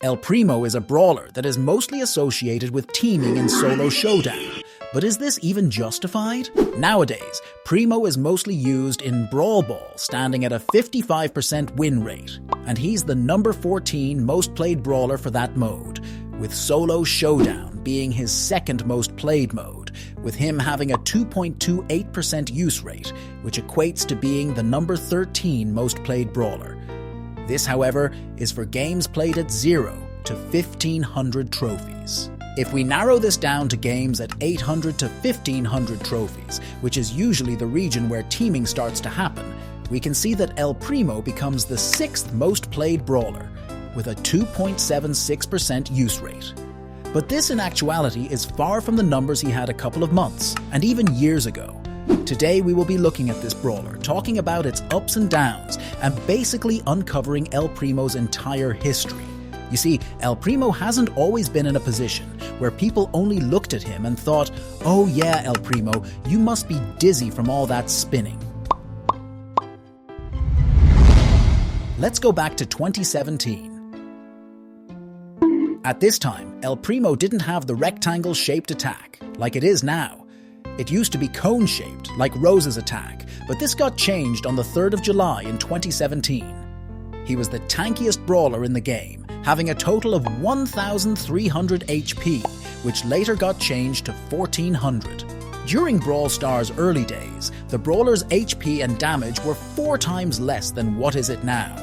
El Primo is a brawler that is mostly associated with teaming in Solo Showdown. But is this even justified? Nowadays, Primo is mostly used in Brawl Ball, standing at a 55% win rate, and he's the number 14 most played brawler for that mode, with Solo Showdown being his second most played mode, with him having a 2.28% use rate, which equates to being the number 13 most played brawler. This, however, is for games played at 0 to 1500 trophies. If we narrow this down to games at 800 to 1500 trophies, which is usually the region where teaming starts to happen, we can see that El Primo becomes the 6th most played brawler, with a 2.76% use rate. But this in actuality is far from the numbers he had a couple of months, and even years ago. Today we will be looking at this brawler, talking about its ups and downs, and basically uncovering El Primo's entire history. You see, El Primo hasn't always been in a position where people only looked at him and thought, "Oh yeah, El Primo, you must be dizzy from all that spinning." Let's go back to 2017. At this time, El Primo didn't have the rectangle-shaped attack, like it is now. It used to be cone-shaped, like Rose's attack, but this got changed on the 3rd of July in 2017. He was the tankiest brawler in the game, having a total of 1,300 HP, which later got changed to 1,400. During Brawl Stars' early days, the brawler's HP and damage were 4 times less than what is it now.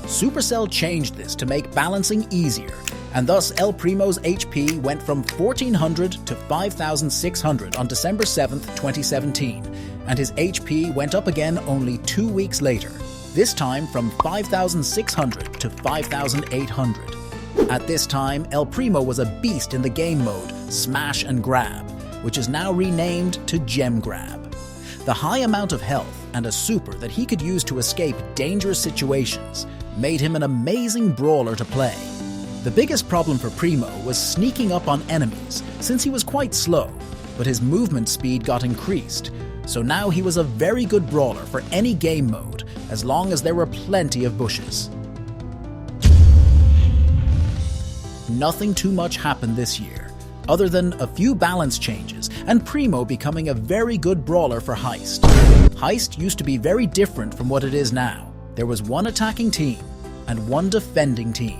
Supercell changed this to make balancing easier, and thus El Primo's HP went from 1,400 to 5,600 on December 7th, 2017, and his HP went up again only 2 weeks later, this time from 5,600 to 5,800. At this time, El Primo was a beast in the game mode, Smash and Grab, which is now renamed to Gem Grab. The high amount of health and a super that he could use to escape dangerous situations made him an amazing brawler to play. The biggest problem for Primo was sneaking up on enemies, since he was quite slow, but his movement speed got increased, so now he was a very good brawler for any game mode, as long as there were plenty of bushes. Nothing too much happened this year, other than a few balance changes and Primo becoming a very good brawler for Heist. Heist used to be very different from what it is now. There was one attacking team and one defending team.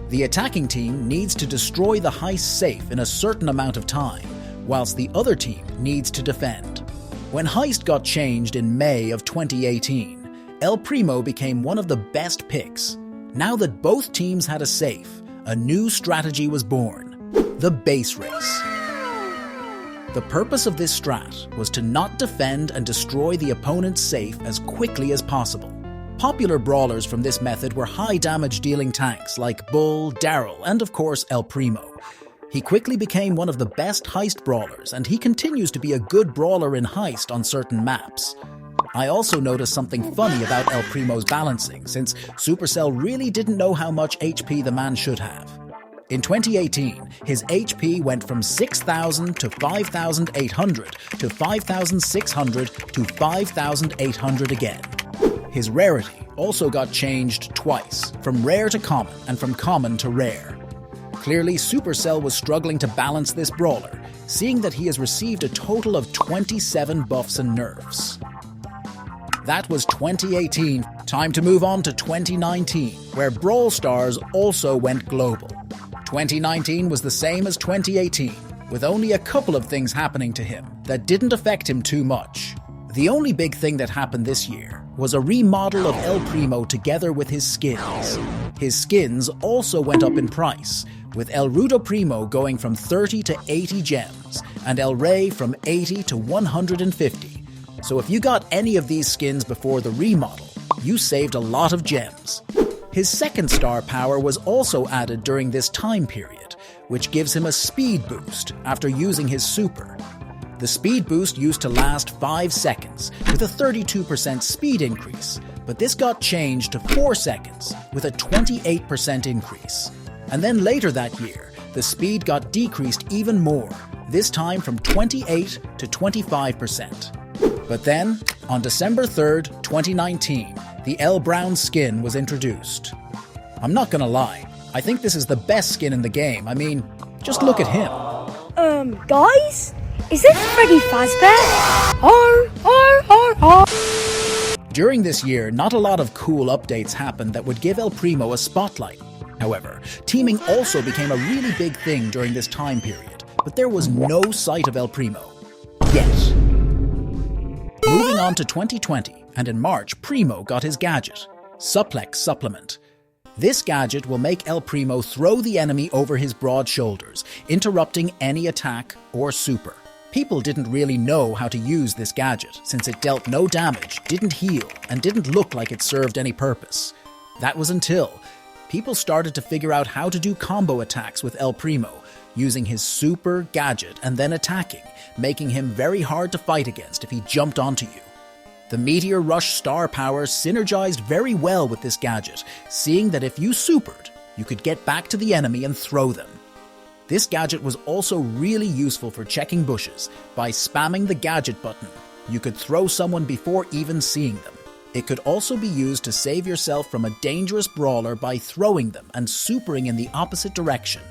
The attacking team needs to destroy the Heist safe in a certain amount of time, whilst the other team needs to defend. When Heist got changed in May of 2018, El Primo became one of the best picks. Now that both teams had a safe, a new strategy was born: the base race. The purpose of this strat was to not defend and destroy the opponent's safe as quickly as possible. Popular brawlers from this method were high damage dealing tanks like Bull, Daryl, and of course El Primo. He quickly became one of the best Heist brawlers, and he continues to be a good brawler in Heist on certain maps. I also noticed something funny about El Primo's balancing, since Supercell really didn't know how much HP the man should have. In 2018, his HP went from 6,000 to 5,800 to 5,600 to 5,800 again. His rarity also got changed twice, from rare to common and from common to rare. Clearly, Supercell was struggling to balance this brawler, seeing that he has received a total of 27 buffs and nerfs. That was 2018. Time to move on to 2019, where Brawl Stars also went global. 2019 was the same as 2018, with only a couple of things happening to him that didn't affect him too much. The only big thing that happened this year was a remodel of El Primo together with his skins. His skins also went up in price, with El Rudo Primo going from 30 to 80 gems, and El Rey from 80 to 150. So if you got any of these skins before the remodel, you saved a lot of gems. His second star power was also added during this time period, which gives him a speed boost after using his super. The speed boost used to last 5 seconds, with a 32% speed increase, but this got changed to 4 seconds, with a 28% increase. And then later that year, the speed got decreased even more, this time from 28 to 25%. But then, on December 3rd, 2019, the El Brown skin was introduced. I'm not gonna lie, I think this is the best skin in the game. I mean, just look at him. Guys? Is this Freddy Fazbear? Arr, arr, arr, arr. During this year, not a lot of cool updates happened that would give El Primo a spotlight. However, teaming also became a really big thing during this time period, but there was no sight of El Primo. Yet. Moving on to 2020, and in March, Primo got his gadget, Suplex Supplement. This gadget will make El Primo throw the enemy over his broad shoulders, interrupting any attack or super. People didn't really know how to use this gadget, since it dealt no damage, didn't heal, and didn't look like it served any purpose. That was until people started to figure out how to do combo attacks with El Primo, using his super gadget and then attacking, making him very hard to fight against if he jumped onto you. The Meteor Rush star power synergized very well with this gadget, seeing that if you supered, you could get back to the enemy and throw them. This gadget was also really useful for checking bushes. By spamming the gadget button, you could throw someone before even seeing them. It could also be used to save yourself from a dangerous brawler by throwing them and supering in the opposite direction,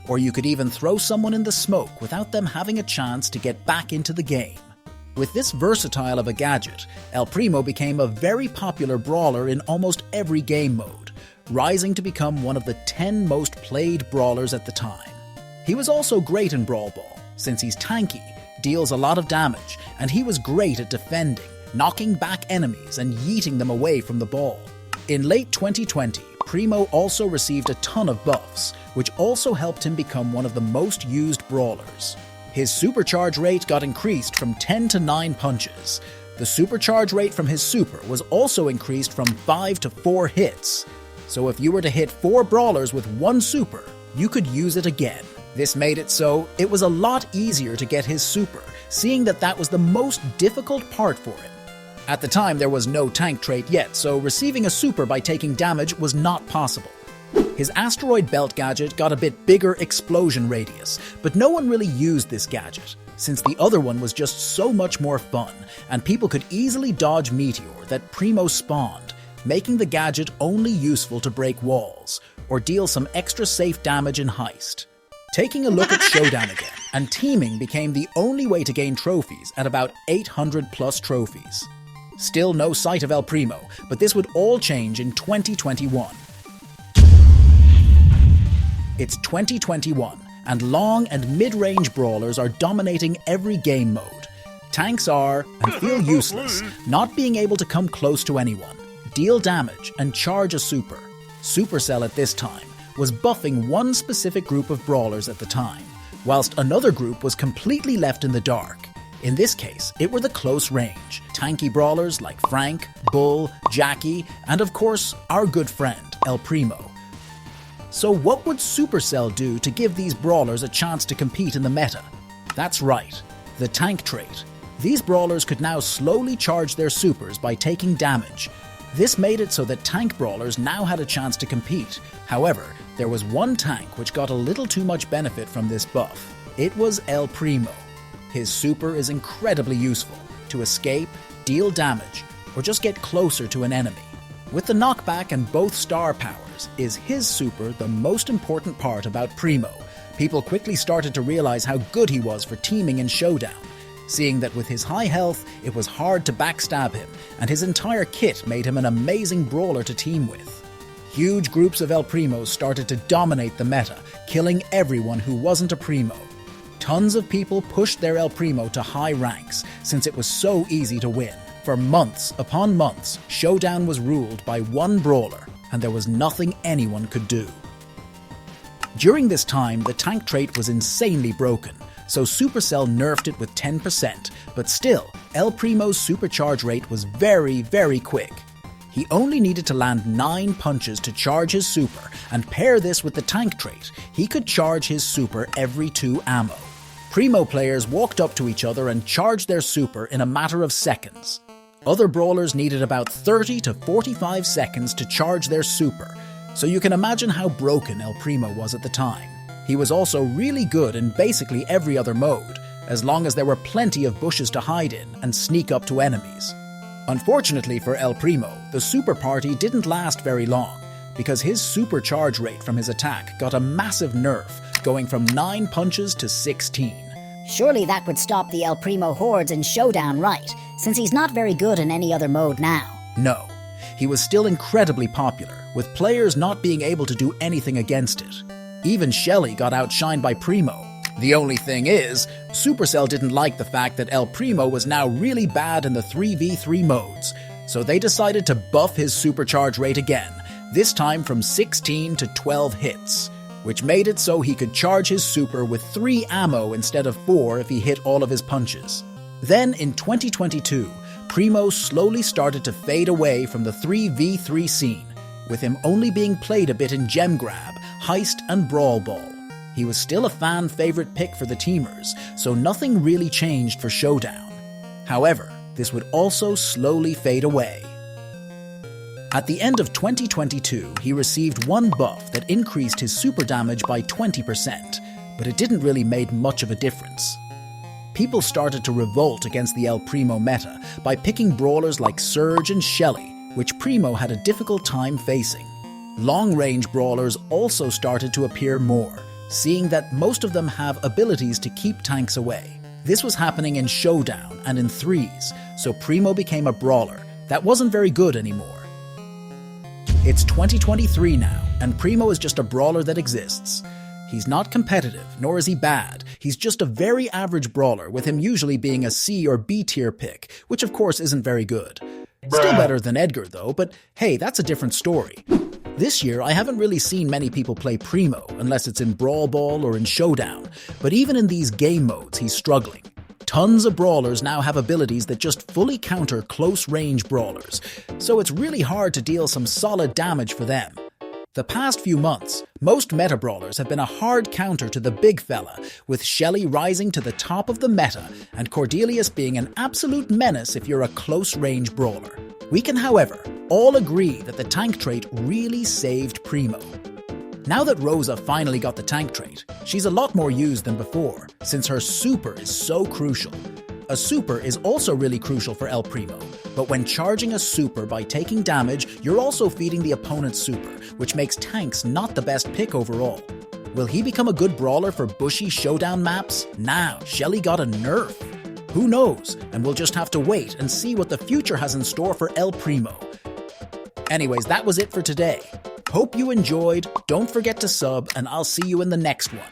or you could even throw someone in the smoke without them having a chance to get back into the game. With this versatile of a gadget, El Primo became a very popular brawler in almost every game mode, rising to become one of the 10 most played brawlers at the time. He was also great in Brawl Ball, since he's tanky, deals a lot of damage, and he was great at defending, knocking back enemies and yeeting them away from the ball. In late 2020, Primo also received a ton of buffs, which also helped him become one of the most used brawlers. His supercharge rate got increased from 10 to 9 punches. The supercharge rate from his super was also increased from 5 to 4 hits. So if you were to hit 4 brawlers with 1 super, you could use it again. This made it so it was a lot easier to get his super, seeing that that was the most difficult part for him. At the time, there was no tank trait yet, so receiving a super by taking damage was not possible. His asteroid belt gadget got a bit bigger explosion radius, but no one really used this gadget, since the other one was just so much more fun, and people could easily dodge Meteor that Primo spawned, making the gadget only useful to break walls, or deal some extra safe damage in Heist. Taking a look at Showdown again, and teaming became the only way to gain trophies at about 800 plus trophies. Still no sight of El Primo, but this would all change in 2021. It's 2021, and long and mid-range brawlers are dominating every game mode. Tanks are, and feel useless, not being able to come close to anyone, deal damage, and charge a super. Supercell at this time was buffing one specific group of brawlers at the time, whilst another group was completely left in the dark. In this case, it were the close range, tanky brawlers like Frank, Bull, Jackie, and of course, our good friend, El Primo. So what would Supercell do to give these brawlers a chance to compete in the meta? That's right, the tank trait. These brawlers could now slowly charge their supers by taking damage. This made it so that tank brawlers now had a chance to compete. However, there was one tank which got a little too much benefit from this buff. It was El Primo. His super is incredibly useful to escape, deal damage, or just get closer to an enemy. With the knockback and both star powers, is his super the most important part about Primo. People quickly started to realize how good he was for teaming in Showdown, seeing that with his high health, it was hard to backstab him, and his entire kit made him an amazing brawler to team with. Huge groups of El Primos started to dominate the meta, killing everyone who wasn't a Primo. Tons of people pushed their El Primo to high ranks, since it was so easy to win. For months upon months, Showdown was ruled by one brawler, and there was nothing anyone could do. During this time, the tank trait was insanely broken, so Supercell nerfed it with 10%, but still, El Primo's supercharge rate was very, very quick. He only needed to land 9 punches to charge his super, and pair this with the tank trait, he could charge his super every 2 ammo. Primo players walked up to each other and charged their super in a matter of seconds. Other brawlers needed about 30 to 45 seconds to charge their super, so you can imagine how broken El Primo was at the time. He was also really good in basically every other mode, as long as there were plenty of bushes to hide in and sneak up to enemies. Unfortunately for El Primo, the super party didn't last very long, because his super charge rate from his attack got a massive nerf, going from 9 punches to 16. Surely that would stop the El Primo hordes in Showdown, right? Since he's not very good in any other mode now. No, he was still incredibly popular, with players not being able to do anything against it. Even Shelly got outshined by Primo. The only thing is, Supercell didn't like the fact that El Primo was now really bad in the 3v3 modes, so they decided to buff his supercharge rate again, this time from 16 to 12 hits, which made it so he could charge his super with 3 ammo instead of 4 if he hit all of his punches. Then in 2022, Primo slowly started to fade away from the 3v3 scene, with him only being played a bit in Gem Grab, Heist and Brawl Ball. He was still a fan favorite pick for the teamers, so nothing really changed for Showdown. However, this would also slowly fade away. At the end of 2022, he received one buff that increased his super damage by 20%, but it didn't really make much of a difference. People started to revolt against the El Primo meta by picking brawlers like Surge and Shelly, which Primo had a difficult time facing. Long-range brawlers also started to appear more, seeing that most of them have abilities to keep tanks away. This was happening in Showdown and in 3s, so Primo became a brawler that wasn't very good anymore. It's 2023 now, and Primo is just a brawler that exists. He's not competitive, nor is he bad. He's just a very average brawler, with him usually being a C or B tier pick, which of course isn't very good. Still better than Edgar though, but hey, that's a different story. This year, I haven't really seen many people play Primo, unless it's in Brawl Ball or in Showdown, but even in these game modes, he's struggling. Tons of brawlers now have abilities that just fully counter close-range brawlers, so it's really hard to deal some solid damage for them. The past few months, most meta brawlers have been a hard counter to the big fella, with Shelly rising to the top of the meta and Cordelius being an absolute menace if you're a close-range brawler. We can, however, all agree that the tank trait really saved Primo. Now that Rosa finally got the tank trait, she's a lot more used than before, since her super is so crucial. A super is also really crucial for El Primo, but when charging a super by taking damage, you're also feeding the opponent's super, which makes tanks not the best pick overall. Will he become a good brawler for bushy Showdown maps? Now, Shelly got a nerf. Who knows, and we'll just have to wait and see what the future has in store for El Primo. Anyways, that was it for today. Hope you enjoyed, don't forget to sub, and I'll see you in the next one.